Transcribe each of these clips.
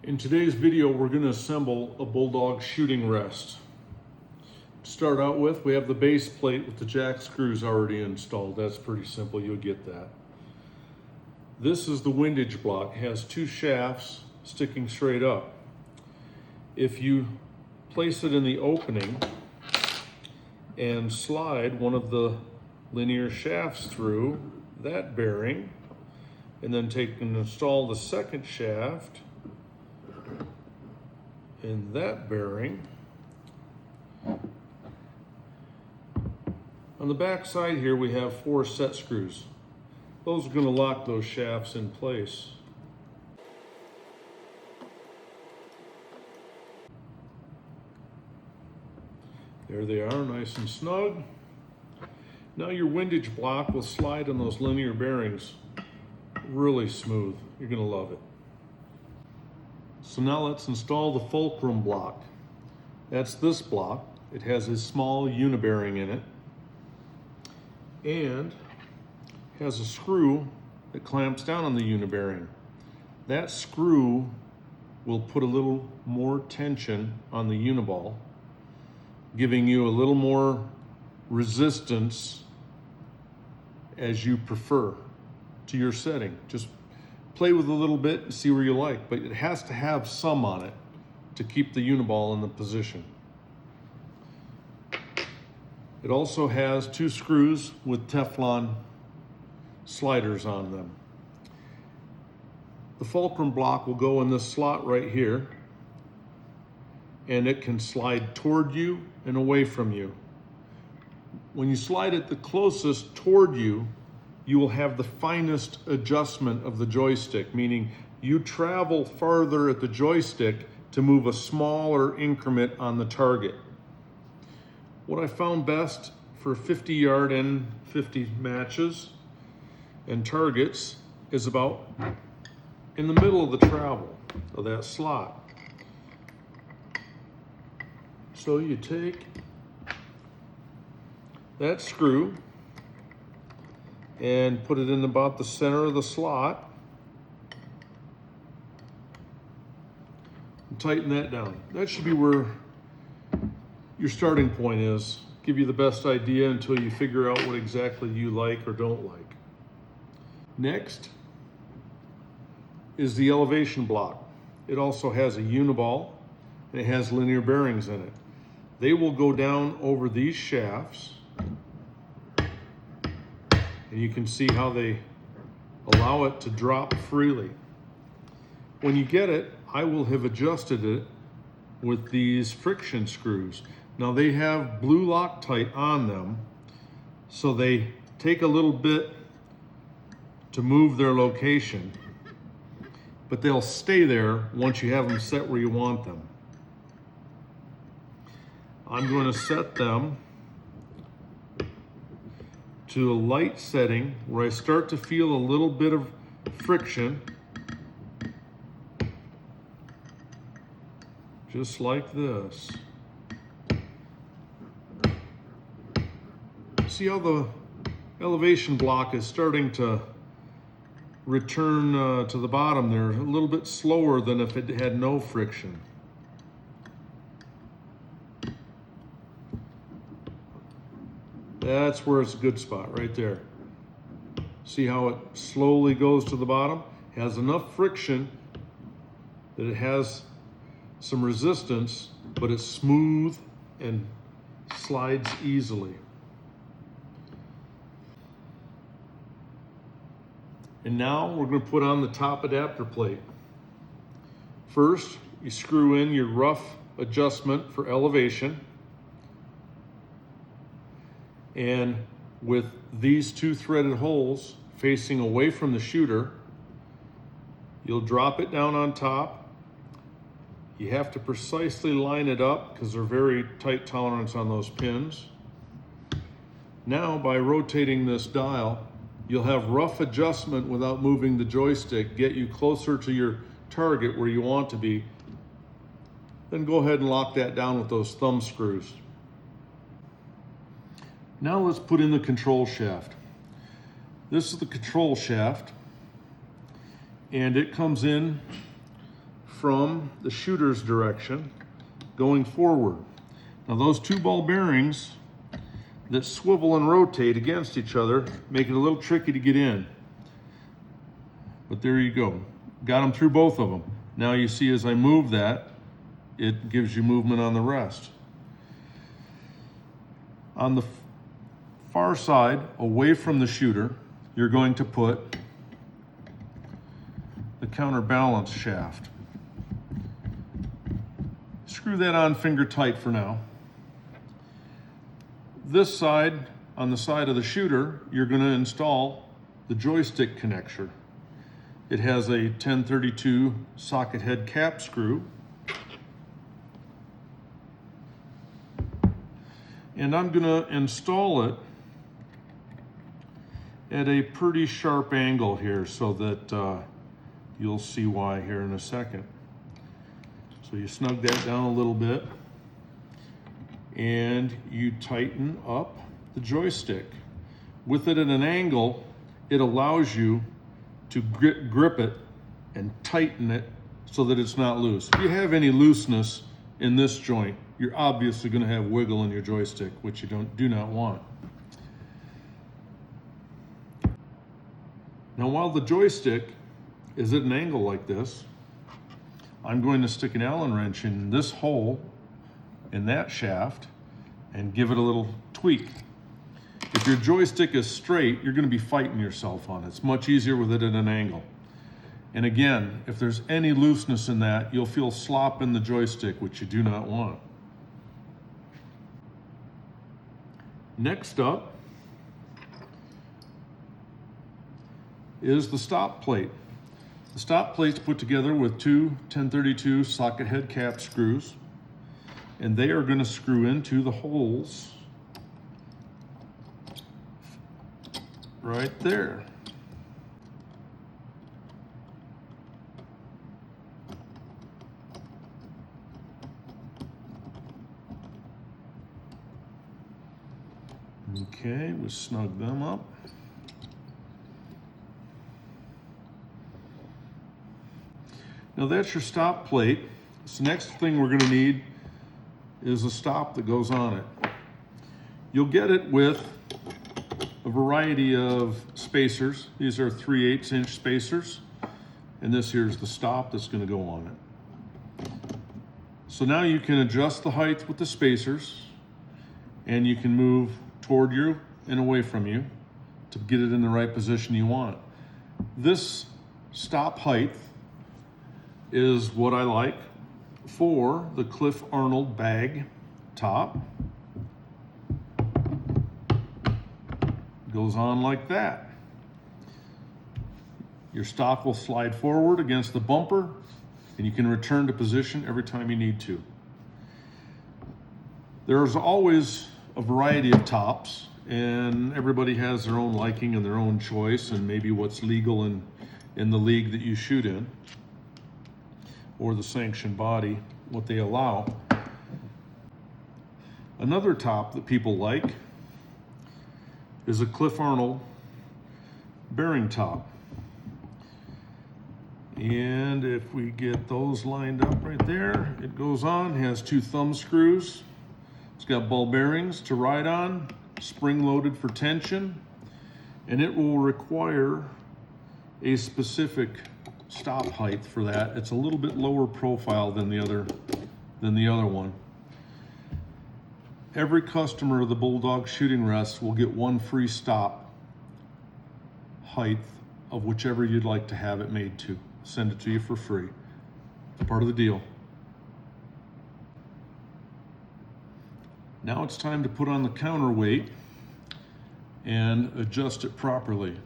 In today's video, we're going to assemble a Bulldog shooting rest. To start out with, we have the base plate with the jack screws already installed. That's pretty simple, you'll get that. This is the windage block. It has two shafts sticking straight up. If you place it in the opening and slide one of the linear shafts through that bearing, and then take and install the second shaft in that bearing. On the back side here, we have 4 set screws. Those are going to lock those shafts in place. There they are, nice and snug. Now your windage block will slide on those linear bearings really smooth. You're going to love it. So now let's install the Fulcrum block. That's this block. It has a small unibearing in it and has a screw that clamps down on the unibearing. That screw will put a little more tension on the uniball, giving you a little more resistance as you prefer to your setting. Just play with a little bit and see where you like, but it has to have some on it to keep the uniball in the position. It also has 2 screws with Teflon sliders on them. The Fulcrum block will go in this slot right here, and it can slide toward you and away from you. When you slide it the closest toward you, you will have the finest adjustment of the joystick, meaning you travel farther at the joystick to move a smaller increment on the target. What I found best for 50-yard and 50 matches and targets is about in the middle of the travel of that slot. So you take that screw and put it in about the center of the slot and tighten that down. That should be where your starting point is. Give you the best idea until you figure out what exactly you like or don't like. Next is the elevation block. It also has a uniball and it has linear bearings in it. They will go down over these shafts, and you can see how they allow it to drop freely. When you get it, I will have adjusted it with these friction screws. Now they have blue Loctite on them, so they take a little bit to move their location, but they'll stay there once you have them set where you want them. I'm going to set them to a light setting where I start to feel a little bit of friction, just like this. See how the elevation block is starting to return to the bottom there, a little bit slower than if it had no friction. That's where it's a good spot, right there. See how it slowly goes to the bottom? It has enough friction that it has some resistance, but it's smooth and slides easily. And now we're going to put on the top adapter plate. First, you screw in your rough adjustment for elevation. And with these 2 threaded holes facing away from the shooter, you'll drop it down on top. You have to precisely line it up because they're very tight tolerance on those pins. Now, by rotating this dial, you'll have rough adjustment without moving the joystick, get you closer to your target where you want to be. Then go ahead and lock that down with those thumb screws. Now let's put in the control shaft. This is the control shaft, and it comes in from the shooter's direction going forward. Now those two ball bearings that swivel and rotate against each other make it a little tricky to get in. But there you go. Got them through both of them. Now you see as I move that, it gives you movement on the rest. On the far side, away from the shooter, you're going to put the counterbalance shaft. Screw that on finger tight for now. This side, on the side of the shooter, you're going to install the joystick connector. It has a 1032 socket head cap screw. And I'm going to install it at a pretty sharp angle here so that you'll see why here in a second. So you snug that down a little bit and you tighten up the joystick. With it at an angle, it allows you to grip it and tighten it so that it's not loose. If you have any looseness in this joint, you're obviously going to have wiggle in your joystick, which you do not want. Now, while the joystick is at an angle like this, I'm going to stick an Allen wrench in this hole in that shaft and give it a little tweak. If your joystick is straight, you're going to be fighting yourself on it. It's much easier with it at an angle. And again, if there's any looseness in that, you'll feel slop in the joystick, which you do not want. Next up is the stop plate. The stop plate's put together with two 1032 socket head cap screws, and they are going to screw into the holes right there. Okay, we snug them up. Now that's your stop plate. So the next thing we're going to need is a stop that goes on it. You'll get it with a variety of spacers. These are 3/8 inch spacers, and this here's the stop that's going to go on it. So now you can adjust the height with the spacers, and you can move toward you and away from you to get it in the right position you want. This stop height is what I like for the Cliff Arnold bag top. Goes on like that. Your stock will slide forward against the bumper, and you can return to position every time you need to. There's always a variety of tops, and everybody has their own liking and their own choice, and maybe what's legal in the league that you shoot in, or the sanctioned body, what they allow. Another top that people like is a Cliff Arnold bearing top. And if we get those lined up right there, it goes on, has two thumb screws. It's got ball bearings to ride on, spring loaded for tension, and it will require a specific stop height for that. It's a little bit lower profile than the other one. Every customer of the Bulldog shooting rest will get one free stop height of whichever you'd like to have it made to. Send it to you for free. It's part of the deal. Now it's time to put on the counterweight and adjust it properly.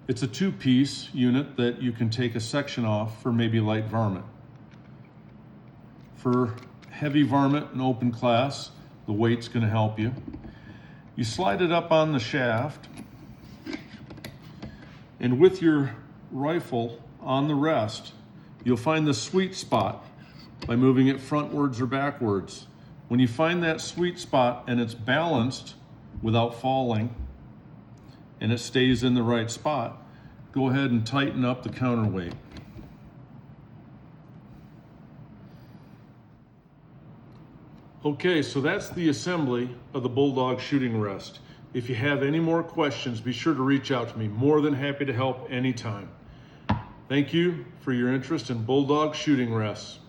It's a two-piece unit that you can take a section off for maybe light varmint. For heavy varmint and open class, the weight's going to help you. You slide it up on the shaft, and with your rifle on the rest, you'll find the sweet spot by moving it frontwards or backwards. When you find that sweet spot and it's balanced without falling, and it stays in the right spot, go ahead and tighten up the counterweight. Okay, so that's the assembly of the Bulldog shooting rest. If you have any more questions, be sure to reach out to me. More than happy to help anytime. Thank you for your interest in Bulldog shooting rests.